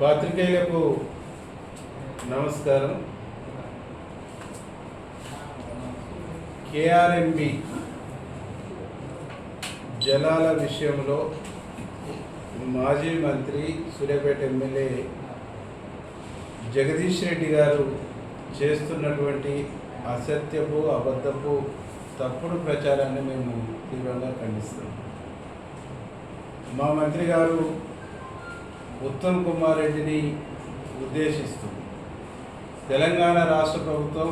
పాత్రికేయులకు నమస్కారం. కేఆర్ఎంబి జలాల విషయంలో మాజీ మంత్రి సూర్యాపేట ఎమ్మెల్యే జగదీష్ రెడ్డి గారు చేస్తున్నటువంటి అసత్యపు అబద్ధపు తప్పుడు ప్రచారాన్ని మేము తీవ్రంగా ఖండిస్తున్నాం. మా మంత్రి గారు ఉత్తమ్ కుమార్ రెడ్డిని ఉద్దేశిస్తూ తెలంగాణ రాష్ట్ర ప్రభుత్వం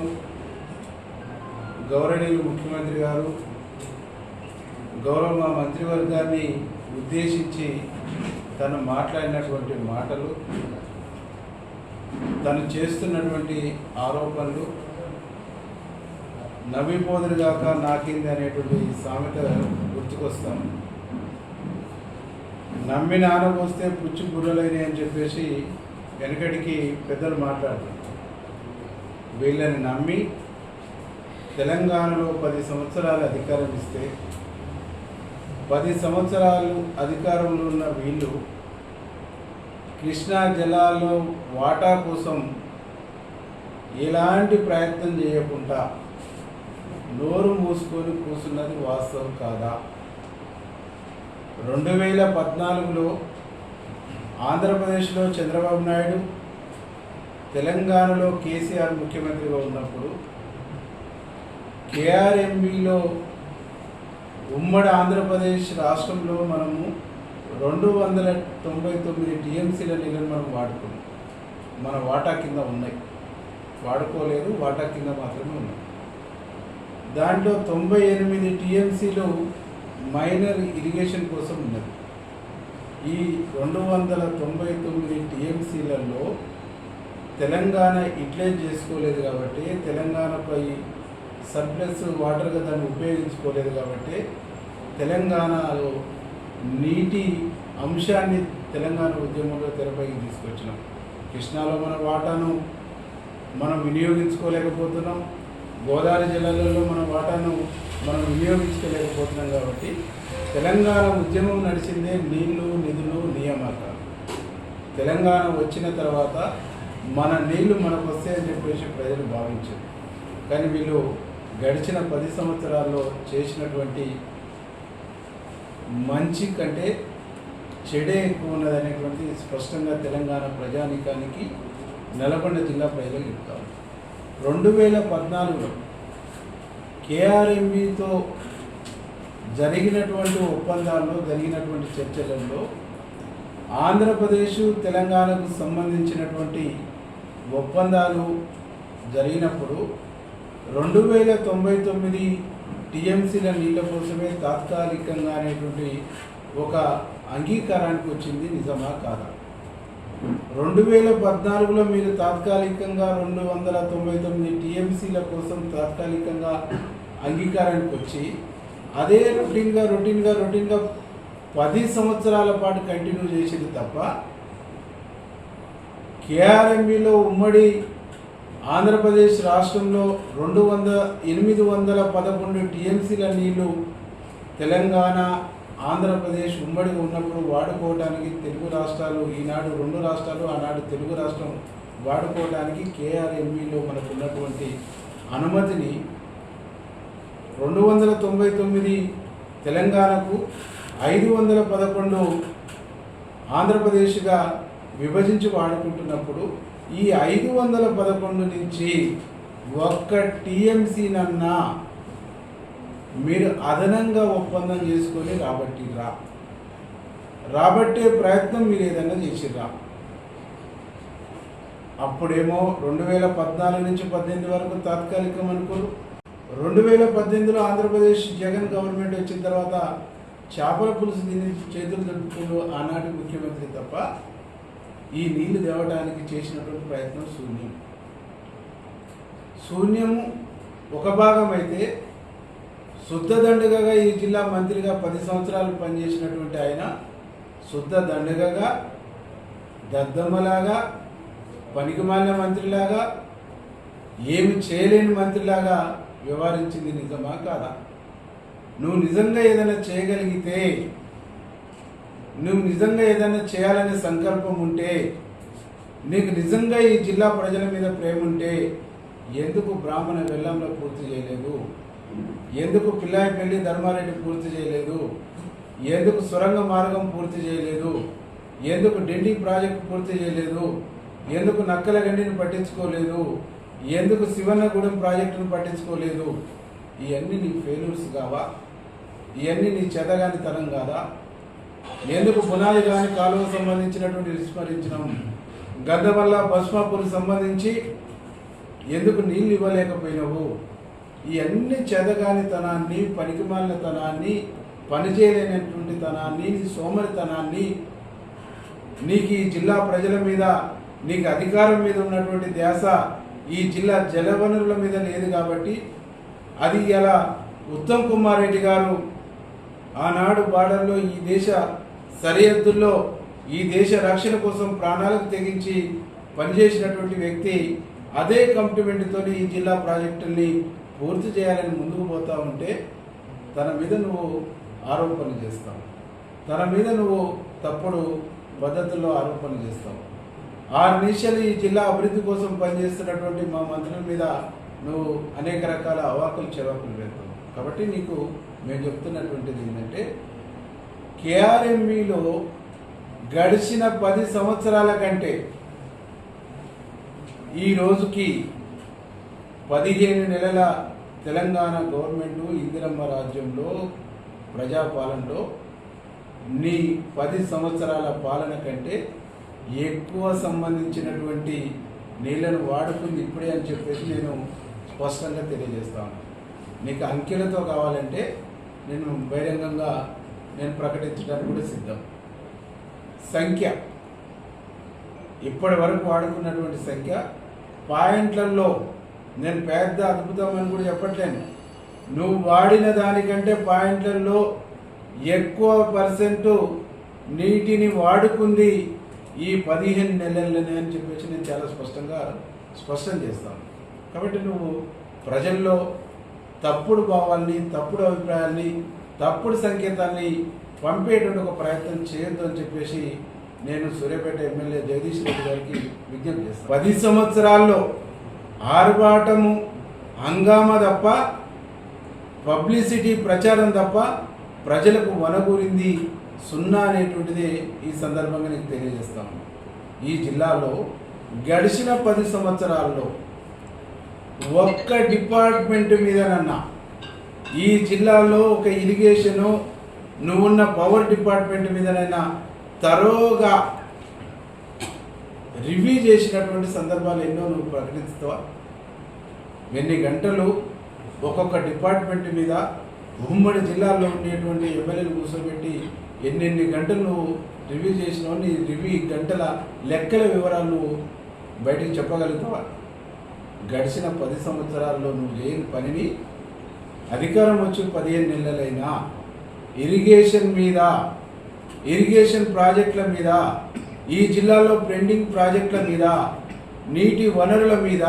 గౌరవనీయులు ముఖ్యమంత్రి గారు గౌరవ మా మంత్రివర్గాన్ని ఉద్దేశించి తను మాట్లాడినటువంటి మాటలు, తను చేస్తున్నటువంటి ఆరోపణలు నవ్విపోదురుగాక నాకింది అనేటువంటి సామెత గుర్తుకొస్తాను. నమ్మి నానబోస్తే పుచ్చి బుర్రలైనవి అని చెప్పేసి వెనకడికి పెద్దలు మాట్లాడతారు. వీళ్ళని నమ్మి తెలంగాణలో 10 సంవత్సరాలు అధికారం ఇస్తే 10 సంవత్సరాలు అధికారంలో ఉన్న వీళ్ళు కృష్ణా జలాల్లో వాటా కోసం ఎలాంటి ప్రయత్నం చేయకుండా నోరు మూసుకొని కూర్చున్నది వాస్తవం కాదా? 2014లో ఆంధ్రప్రదేశ్లో చంద్రబాబు నాయుడు, తెలంగాణలో కేసీఆర్ ముఖ్యమంత్రిగా ఉన్నప్పుడు కేఆర్ఎంబిలో ఉమ్మడి ఆంధ్రప్రదేశ్ రాష్ట్రంలో మనము 299 టీఎంసీల నీళ్ళని మనం వాడుకున్నాం. మన వాటా కింద ఉన్నాయి, వాడుకోలేదు, వాటా కింద మాత్రమే ఉన్నాయి. దాంట్లో 98 టీఎంసీలు మైనర్ ఇరిగేషన్ కోసం ఉన్నది. ఈ 299 టీఎంసీలలో తెలంగాణ యూటిలైజ్ చేసుకోలేదు కాబట్టి, తెలంగాణపై సర్ప్లస్ వాటర్గా దాన్ని ఉపయోగించుకోలేదు కాబట్టి తెలంగాణలో నీటి అంశాన్ని తెలంగాణ ఉద్యమంలో తెరపైకి తీసుకొచ్చినాం. కృష్ణాలో మన వాటాను మనం వినియోగించుకోలేకపోతున్నాం, గోదావరి జిల్లాలలో మన వాటాను మనం వినియోగించుకోలేకపోతున్నాం. కాబట్టి తెలంగాణ ఉద్యమం నడిచిందే నీళ్లు, నిధులు, నియామకాలు. తెలంగాణ వచ్చిన తర్వాత మన నీళ్లు మనకు వస్తాయని చెప్పేసి ప్రజలు భావించారు. కానీ వీళ్ళు గడిచిన 10 సంవత్సరాల్లో చేసినటువంటి మంచి కంటే చెడే ఎక్కువ ఉన్నదనేటువంటి స్పష్టంగా తెలంగాణ ప్రజానీకానికి నల్గొండ జిల్లా ప్రజలకు చెప్తారు. 2014లో కేఆర్ఎంబితో జరిగినటువంటి ఒప్పందాల్లో, జరిగినటువంటి చర్చలలో ఆంధ్రప్రదేశ్ తెలంగాణకు సంబంధించినటువంటి ఒప్పందాలు జరిగినప్పుడు 2099 టీఎంసీల నీళ్ళ కోసమే తాత్కాలికంగా అనేటువంటి ఒక అంగీకారానికి వచ్చింది. నిజమా కాదా? 2014లో మీరు తాత్కాలికంగా 299 టీఎంసీల కోసం తాత్కాలికంగా అంగీకారానికి వచ్చి అదే రొటీన్గా 10 సంవత్సరాల పాటు కంటిన్యూ చేసింది తప్ప కేఆర్ఎంబిలో ఉమ్మడి ఆంధ్రప్రదేశ్ రాష్ట్రంలో 811 టీఎంసీల నీళ్లు తెలంగాణ, ఆంధ్రప్రదేశ్ ఉమ్మడిగా ఉన్నప్పుడు వాడుకోవడానికి తెలుగు రాష్ట్రాలు, ఈనాడు 2 రాష్ట్రాలు, ఆనాడు తెలుగు రాష్ట్రం వాడుకోవడానికి కేఆర్ఎంబిలో మనకు ఉన్నటువంటి అనుమతిని 299 తెలంగాణకు, 511 ఆంధ్రప్రదేశ్గా విభజించి వాడుకుంటున్నప్పుడు ఈ 511 నుంచి ఒక్క టీఎంసీనన్నా మీరు అదనంగా ఒప్పందం చేసుకొని రాబట్టే ప్రయత్నం మీరు ఏదైనా చేసిర్రా? అప్పుడేమో 2014 నుంచి 18 వరకు తాత్కాలికం అనుకోరు. 2018లో ఆంధ్రప్రదేశ్ జగన్ గవర్నమెంట్ వచ్చిన తర్వాత చేపల పులుసు తిని చేతులు దొరుకుతూ ఆనాటి ముఖ్యమంత్రి తప్ప ఈ నీళ్లు తేవడానికి చేసినటువంటి ప్రయత్నం శూన్యము. ఒక భాగం అయితే శుద్ధ దండగగా ఈ జిల్లా మంత్రిగా 10 సంవత్సరాలు పనిచేసినటువంటి ఆయన శుద్ధ దండగగా, దద్దమ్మలాగా, పనికిమాలిన మంత్రిలాగా, ఏమి చేయలేని మంత్రిలాగా వ్యవహరించింది నిజమా కాదా? నువ్వు నిజంగా ఏదైనా చేయగలిగితే, నువ్వు నిజంగా ఏదైనా చేయాలనే సంకల్పం ఉంటే నీకు నిజంగా ఈ జిల్లా ప్రజల మీద ప్రేమ ఉంటే ఎందుకు బ్రాహ్మణ వెల్లంలో పూర్తి చేయలేదు, ఎందుకు పిల్లాయిపల్లి ధర్మారెడ్డి పూర్తి చేయలేదు, ఎందుకు సొరంగ మార్గం పూర్తి చేయలేదు, ఎందుకు డిండి ప్రాజెక్టు పూర్తి చేయలేదు, ఎందుకు నక్కలగండిని పట్టించుకోలేదు, ఎందుకు శివన్నగూడెం ప్రాజెక్టును పట్టించుకోలేదు? ఇవన్నీ నీ ఫెయిల్యూర్స్ కావా? ఇవన్నీ నీ చేతగానితనం కాదా? ఎందుకు పునాది కాని కాలువ సంబంధించినటువంటి విస్మరించినాం? గద్దవల్ల భస్మాపూర్ సంబంధించి ఎందుకు నీళ్ళు ఇవ్వలేకపోయినావు? ఈ అన్ని చేతగానితనాన్ని, పనికిమాలినతనాన్ని, పనిచేయలేనటువంటి తనాన్ని, నీ సోమరితనాన్ని, నీకు ఈ జిల్లా ప్రజల మీద, నీకు అధికారం మీద ఉన్నటువంటి ధ్యాస ఈ జిల్లా జలవనరుల మీద లేదు కాబట్టి అది ఇలా ఉత్తమ్ కుమార్ రెడ్డి గారు ఆనాడు బార్డర్లో ఈ దేశ సరిహద్దుల్లో ఈ దేశ రక్షణ కోసం ప్రాణాలకు తెగించి పనిచేసినటువంటి వ్యక్తి అదే కమిట్మెంట్తో ఈ జిల్లా ప్రాజెక్టుల్ని పూర్తి చేయాలని ముందుకు పోతా ఉంటే తన మీద నువ్వు ఆరోపణలు చేస్తావు, తన మీద నువ్వు తప్పుడు పద్ధతుల్లో ఆరోపణలు చేస్తావు. 6 నిమిషాలు ఈ జిల్లా అభివృద్ధి కోసం పనిచేస్తున్నటువంటి మా మంత్రుల మీద నువ్వు అనేక రకాల అవాకులు చెవాకులు పెడతావు. కాబట్టి నీకు మేము చెప్తున్నటువంటిది ఏంటంటే కేఆర్ఎంబిలో గడిచిన 10 సంవత్సరాల కంటే ఈ రోజుకి 15 నెలల తెలంగాణ గవర్నమెంట్ ఇందిరమ్మ రాజ్యంలో ప్రజాపాలనలో నీ 10 సంవత్సరాల పాలన కంటే ఎక్కువ సంబంధించినటువంటి నీళ్లను వాడుకుంది ఇప్పుడే అని చెప్పేసి నేను స్పష్టంగా తెలియజేస్తాను. నీకు అంకెలతో కావాలంటే నేను బహిరంగంగా నేను ప్రకటించడానికి కూడా సిద్ధం. సంఖ్య ఇప్పటి వరకు వాడుకున్నటువంటి సంఖ్య పాయింట్లలో నేను పెద్ద అద్భుతం అని కూడా చెప్పట్లేను. నువ్వు వాడిన దానికంటే పాయింట్లలో ఎక్కువ పర్సెంట్ నీటిని వాడుకుంది ఈ 15 నెలలనే అని చెప్పేసి నేను చాలా స్పష్టం చేస్తాను. కాబట్టి నువ్వు ప్రజల్లో తప్పుడు భావాల్ని, తప్పుడు అభిప్రాయాల్ని, తప్పుడు సంకేతాన్ని పంపేటువంటి ఒక ప్రయత్నం చేయొద్దు అని చెప్పేసి నేను సూర్యాపేట ఎమ్మెల్యే జగదీష్ రెడ్డి గారికి విజ్ఞప్తి చేస్తాను. 10 సంవత్సరాల్లో ఆర్భాటము, హంగామా తప్ప, పబ్లిసిటీ, ప్రచారం తప్ప ప్రజలకు వనగూరింది సున్నా అనేటువంటిది ఈ సందర్భంగా నీకు తెలియజేస్తాను. ఈ జిల్లాలో గడిచిన 10 సంవత్సరాల్లో ఒక్క డిపార్ట్మెంట్ మీదనన్నా, ఈ జిల్లాలో ఒక ఇరిగేషను, నువ్వున్న పవర్ డిపార్ట్మెంట్ మీదనైనా తరోగా రివ్యూ చేసినటువంటి సందర్భాలు ఎన్నో నువ్వు ప్రకటిస్తావా? ఎన్ని గంటలు ఒక్కొక్క డిపార్ట్మెంట్ మీద ఉమ్మడి జిల్లాలో ఉండేటువంటి ఎమ్మెల్యేలు కూర్చోబెట్టి ఎన్నెన్ని గంటలు నువ్వు రివ్యూ చేసినావు? నీ రివ్యూ గంటల లెక్కల వివరాలు నువ్వు బయటికి చెప్పగలుగుతావా? గడిచిన 10 సంవత్సరాల్లో నువ్వు చేయని పనిని అధికారం వచ్చి 15 నెలలైనా ఇరిగేషన్ మీద, ఇరిగేషన్ ప్రాజెక్టుల మీద, ఈ జిల్లాలో పెండింగ్ ప్రాజెక్టుల మీద, నీటి వనరుల మీద,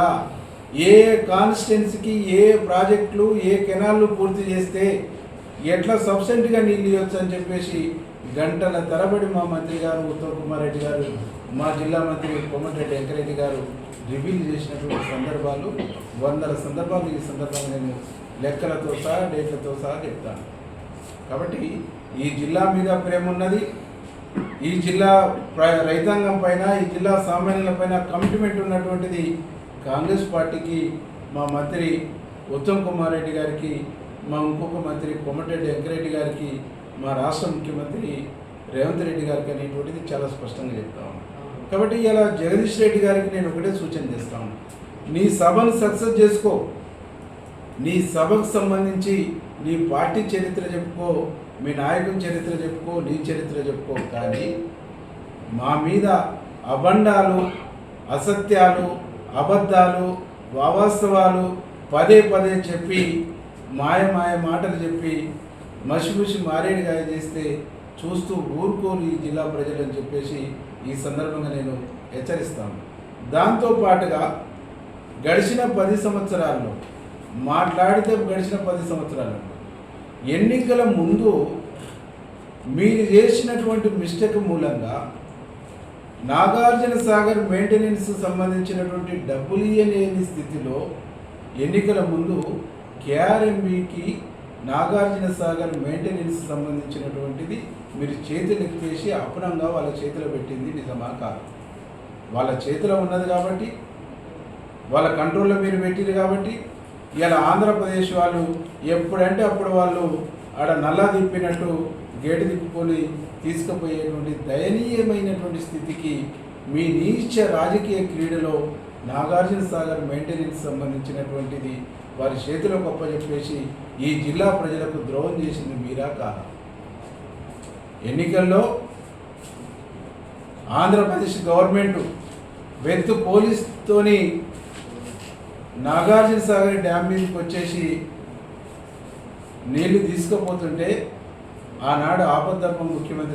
ఏ కాన్స్టిట్యున్సీకి ఏ ప్రాజెక్టులు, ఏ కెనాల్లు పూర్తి చేస్తే ఎట్లా సబ్సిడీగా నీళ్ళు ఇవ్వచ్చు అని చెప్పేసి గంటల తరబడి మా మంత్రి గారు ఉత్తమ్ కుమార్ రెడ్డి గారు, మా జిల్లా మంత్రి కోమటిరెడ్డి వెంకరెడ్డి గారు రివీల్ చేసినటువంటి సందర్భాలు 100 సందర్భాలు ఈ సందర్భంగా నేను లెక్కలతో సహా, డేట్లతో సహా చెప్తాను. కాబట్టి ఈ జిల్లా మీద ప్రేమ ఉన్నది, ఈ జిల్లా రైతాంగం పైన, ఈ జిల్లా సామాన్యుల పైన కమిట్మెంట్ ఉన్నటువంటిది కాంగ్రెస్ పార్టీకి, మా మంత్రి ఉత్తమ్ కుమార్ రెడ్డి గారికి, మా ఇంకొక మంత్రి కోమటిరెడ్డి వెంకరెడ్డి గారికి, మా రాష్ట్ర ముఖ్యమంత్రి రేవంత్ రెడ్డి గారికి అనేటువంటిది చాలా స్పష్టంగా చెప్తా ఉన్నాను. కాబట్టి ఇలా జగదీష్ రెడ్డి గారికి నేను ఒకటే సూచన చేస్తాను. నీ సభను సక్సెస్ చేసుకో, నీ సభకు సంబంధించి నీ పార్టీ చరిత్ర చెప్పుకో, మీ నాయకుని చరిత్ర చెప్పుకో, నీ చరిత్ర చెప్పుకో. కానీ మా మీద అబండాలు, అసత్యాలు, అబద్ధాలు, అవాస్తవాలు పదే చెప్పి, మాయ మాటలు చెప్పి మసిమసి మారేడుగా చేస్తే చూస్తూ ఊరుకోని ఈ జిల్లా ప్రజలని చెప్పేసి ఈ సందర్భంగా నేను హెచ్చరిస్తాను. దాంతోపాటుగా గడిచిన 10 సంవత్సరాల్లో మాట్లాడితే గడిచిన 10 సంవత్సరాల్లో ఎన్నికల ముందు మీరు చేసినటువంటి మిస్టేక్ మూలంగా నాగార్జున సాగర్ మెయింటెనెన్స్ సంబంధించినటువంటి డబ్బులు ఇయ్యలేని స్థితిలో ఎన్నికల ముందు కేఆర్ఎంబికి నాగార్జున సాగర్ మెయింటెనెన్స్ సంబంధించినటువంటిది మీరు చేతులు ఎత్తేసి అప్పునంగా వాళ్ళ చేతిలో పెట్టింది నిజమా కాదు? వాళ్ళ చేతిలో ఉన్నది కాబట్టి, వాళ్ళ కంట్రోల్లో మీరు పెట్టింది కాబట్టి ఇలా ఆంధ్రప్రదేశ్ వాళ్ళు ఎప్పుడంటే అప్పుడు వాళ్ళు ఆడ నల్లా తిప్పినట్టు గేటు తిప్పుకొని తీసుకుపోయేటువంటి దయనీయమైనటువంటి స్థితికి మీ నీచ రాజకీయ క్రీడలో నాగార్జున సాగర్ మెయింటెనెన్స్ సంబంధించినటువంటిది వారి చేతిలో గొప్ప చెప్పేసి ఈ జిల్లా ప్రజలకు ద్రోహం చేసింది మీరా కాదా? ఎన్నికల్లో ఆంధ్రప్రదేశ్ గవర్నమెంట్ వెత్తు పోలీస్తోని నాగార్జున సాగర్ డ్యామ్ మీదకి వచ్చేసి నీళ్లు తీసుకుపోతుంటే ఆనాడు ఆపద్ధర్మ ముఖ్యమంత్రి